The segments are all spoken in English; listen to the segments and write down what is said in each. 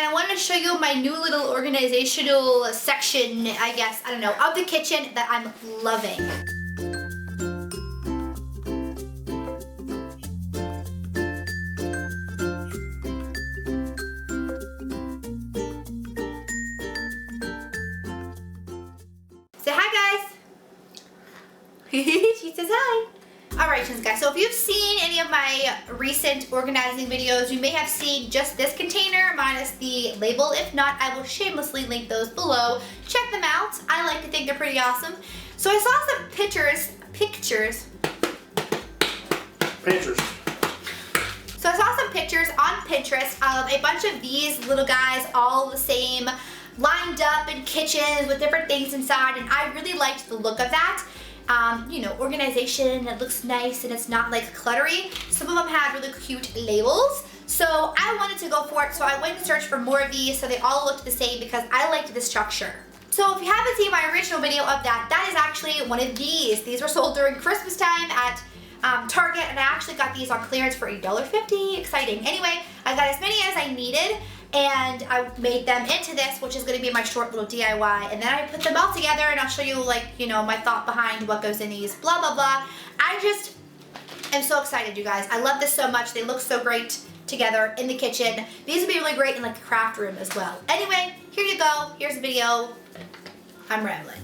and I wanted to show you my new little organizational section, I guess, I don't know, of the kitchen that I'm loving. Say hi, guys. She says hi. Alright, guys, so if you've seen any of my recent organizing videos, you may have seen just this container minus the label. If not, I will shamelessly link those below. Check them out. I like to think they're pretty awesome. So I saw some pictures. So I saw some pictures on Pinterest of a bunch of these little guys, all the same, lined up in kitchens with different things inside, and I really liked the look of that. You know, organization that looks nice and it's not like cluttery. Some of them had really cute labels, so I wanted to go for it. So I went and searched for more of these so they all looked the same because I liked the structure. So if you haven't seen my original video of that, that is actually one of these. These were sold during Christmas time at Target, and I actually got these on clearance for $1.50. Exciting. Anyway, I got as many as I needed, and I made them into this, which is going to be my short little DIY, and then I put them all together, and I'll show you, like, you know, my thought behind what goes in these, blah, blah, blah. I just am so excited, you guys. I love this so much. They look so great together in the kitchen. These would be really great in, like, the craft room as well. Anyway, here you go. Here's the video. I'm rambling.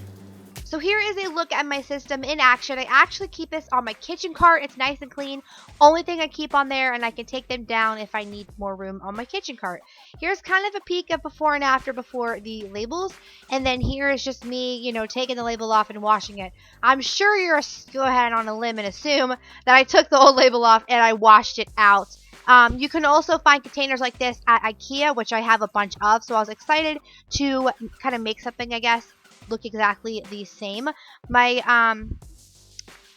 So here is a look at my system in action. I actually keep this on my kitchen cart. It's nice and clean. Only thing I keep on there, and I can take them down if I need more room on my kitchen cart. Here's kind of a peek of before and after before the labels. And then here is just me, you know, taking the label off and washing it. I'm sure you're go ahead on a limb and assume that I took the old label off and I washed it out. You can also find containers like this at IKEA, which I have a bunch of. So I was excited to kind of make something, I guess, look exactly the same. My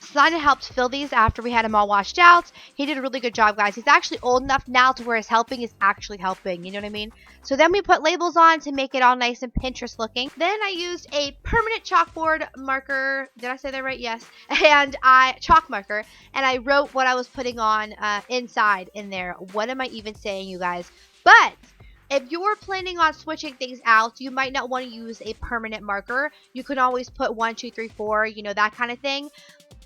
son helped fill these after we had them all washed out. He did a really good job, guys. He's actually old enough now to where his helping is actually helping, you know what I mean? So then we put labels on to make it all nice and Pinterest looking. Then I used a permanent chalkboard marker. Did I say that right? Yes. And chalk marker, and I wrote what I was putting on inside in there. What am I even saying, you guys? But if you're planning on switching things out, you might not want to use a permanent marker. You can always put 1, 2, 3, 4, you know, that kind of thing.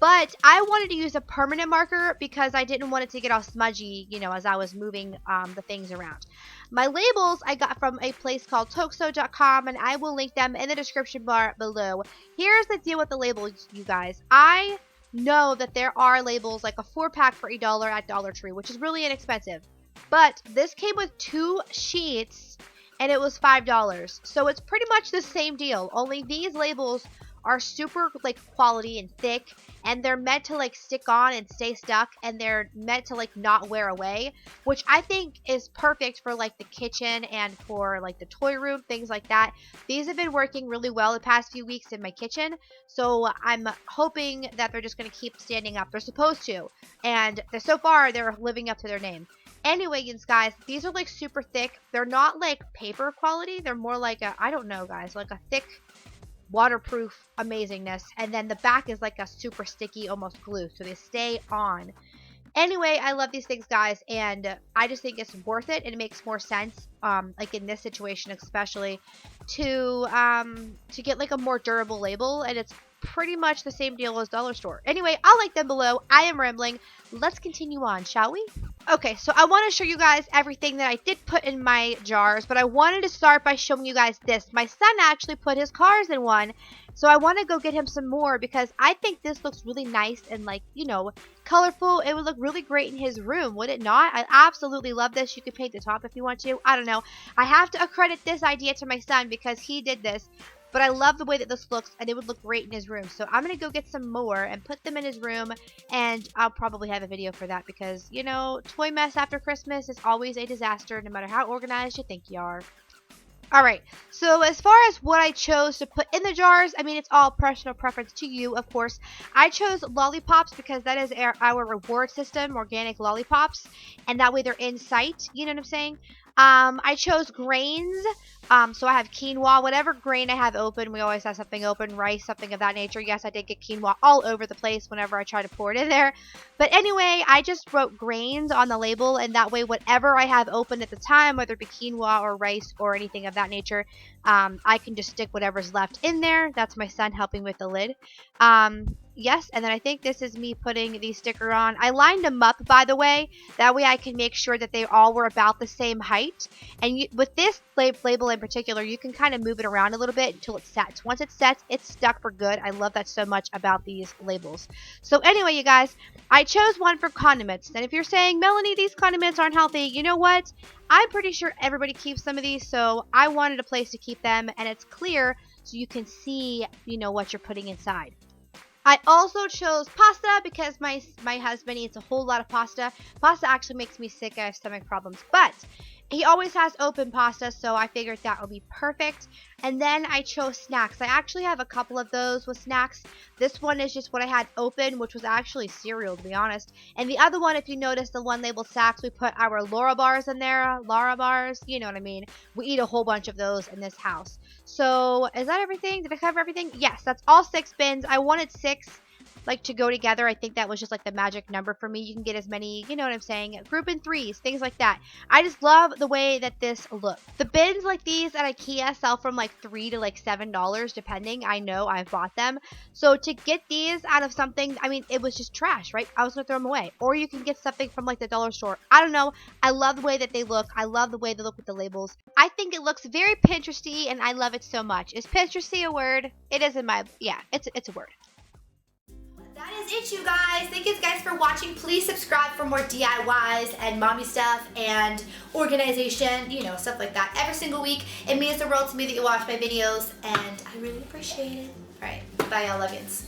But I wanted to use a permanent marker because I didn't want it to get all smudgy, you know, as I was moving the things around. My labels I got from a place called Czoka.com, and I will link them in the description bar below. Here's the deal with the labels, you guys. I know that there are labels like a 4-pack for $1 at Dollar Tree, which is really inexpensive. But this came with 2 sheets, and it was $5. So it's pretty much the same deal. Only these labels are super, like, quality and thick, and they're meant to, like, stick on and stay stuck, and they're meant to, like, not wear away, which I think is perfect for, like, the kitchen and for, like, the toy room, things like that. These have been working really well the past few weeks in my kitchen, so I'm hoping that they're just going to keep standing up. They're supposed to, and so far they're living up to their name. Anyway, guys, these are, like, super thick. They're not, like, paper quality. They're more like a, I don't know, guys, like a thick, waterproof amazingness. And then the back is, like, a super sticky, almost glue, so they stay on. Anyway, I love these things, guys, and I just think it's worth it, and it makes more sense, like, in this situation especially, to get, like, a more durable label, and it's pretty much the same deal as dollar store. Anyway, I'll link them below. I am rambling. Let's continue on, shall we? Okay, so I want to show you guys everything that I did put in my jars, but I wanted to start by showing you guys this. My son actually put his cars in one, so I want to go get him some more because I think this looks really nice and, like, you know, colorful. It would look really great in his room, would it not? I absolutely love this. You could paint the top if you want to. I don't know. I have to accredit this idea to my son because he did this. But I love the way that this looks, and it would look great in his room. So I'm going to go get some more and put them in his room, and I'll probably have a video for that because, you know, toy mess after Christmas is always a disaster, no matter how organized you think you are. Alright, so as far as what I chose to put in the jars, I mean, it's all personal preference to you, of course. I chose lollipops because that is our reward system, organic lollipops, and that way they're in sight, you know what I'm saying? I chose grains. So I have quinoa, whatever grain I have open. We always have something open, rice, something of that nature. Yes, I did get quinoa all over the place whenever I try to pour it in there. But anyway, I just wrote grains on the label, and that way whatever I have open at the time, whether it be quinoa or rice or anything of that nature, I can just stick whatever's left in there. That's my son helping with the lid. Yes, and then I think this is me putting the sticker on. I lined them up, by the way. That way I can make sure that they all were about the same height. And with this label in particular, you can kind of move it around a little bit until it sets. Once it sets, it's stuck for good. I love that so much about these labels. So anyway, you guys, I chose one for condiments. And if you're saying, Melanie, these condiments aren't healthy, you know what? I'm pretty sure everybody keeps some of these, so I wanted a place to keep them, and it's clear so you can see, you know, what you're putting inside. I also chose pasta because my husband eats a whole lot of pasta. Pasta actually makes me sick. I have stomach problems. But he always has open pasta, so I figured that would be perfect. And then I chose snacks. I actually have a couple of those with snacks. This one is just what I had open, which was actually cereal, to be honest. And the other one, if you notice, the one labeled snacks, we put our Laura bars in there. Laura bars, you know what I mean. We eat a whole bunch of those in this house. So is that everything? Did I cover everything? Yes, that's all 6 bins. I wanted 6 like to go together. I think that was just like the magic number for me. You can get as many, you know what I'm saying, group in 3s, things like that. I just love the way that this looks. The bins like these at IKEA sell from like $3 to like $7 depending. I know, I've bought them. So to get these out of something, I mean, it was just trash, right? I was gonna throw them away. Or you can get something from like the dollar store. I don't know. I love the way that they look. I love the way they look with the labels. I think it looks very Pinteresty, and I love it so much. Is Pinteresty a word? It is in my, yeah, it's a word. That is it, you guys. Thank you guys for watching. Please subscribe for more DIYs and mommy stuff and organization, you know, stuff like that every single week. It means the world to me that you watch my videos, and I really appreciate it. All right, bye, y'all. Love yous.